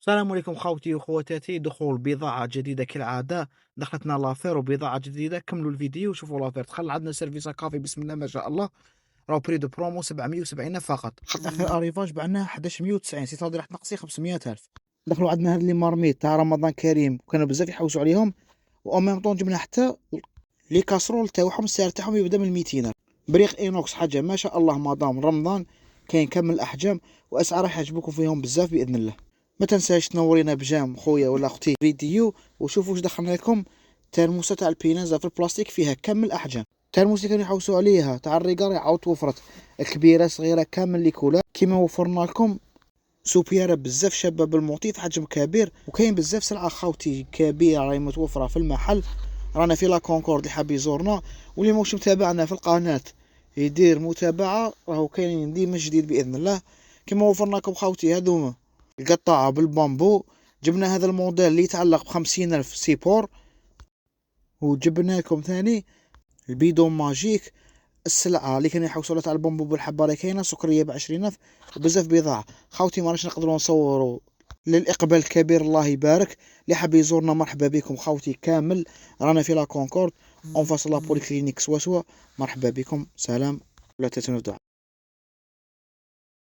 السلام عليكم خوتي وخواتاتي. دخول بضاعة جديدة كالعادة. دخلتنا لافير وبضاعة جديدة. كملوا الفيديو وشوفوا لافير. دخل عندنا سيرفيس كافي بسم الله ما شاء الله. راهو بري دو برومو 770 فقط. اخر اريفاج بعنا 1190 سي راح نقصي 500,000. دخلوا عندنا هاد لي مارميت تاع رمضان كريم وكانوا بزاف يحوسوا عليهم. و ميم طون جبنا حتى لي كاسرول تاعهم السعر تاعهم يبدا من 200. بريق اينوكس حاجة ما شاء الله مدام رمضان. كاين كامل الاحجام واسعار راح يعجبكم فيهم بزاف باذن الله. ما تنساش تنورينا بجام خويا ولا اختي فيديو وشوفوا واش دخلنا لكم. ترموسه تاع البينازا في البلاستيك فيها كامل الاحجام. ترموس اللي كانوا يحوسوا عليها تاع الريقار عاود توفرت. الكبيره صغيره كامل لي كولا كيما وفرنا لكم. سوبياره بزاف شابه بالموتيف حجم كبير وكاين بزاف سلعه خاوتي كبيره راهي متوفره في المحل. رانا في لا كونكورد اللي حاب يزورنا واللي موش متابعنا في القناه يدير متابعه راهو كاين ديما جديد باذن الله. كما وفرنا لكم خاوتي هذوما القطاعة بالبامبو. جبنا هذا الموديل اللي يتعلق ب50,000 سيبور. وجبنا لكم ثاني البيدون ماجيك. السلعة اللي كانوا يحوسوا على تاع البامبو بالحبة راهي كاينة سكرية ب20,000 وبزاف بضاعة. خاوتي ما راش نقدروا نصوروا للإقبال الكبير الله يبارك. اللي حاب يزورنا مرحبا بكم خاوتي كامل. رانا في لا كونكورد اون فاس لا بوليكلينيك سوا. مرحبا بكم. سلام. لا تنسوا الدعاء.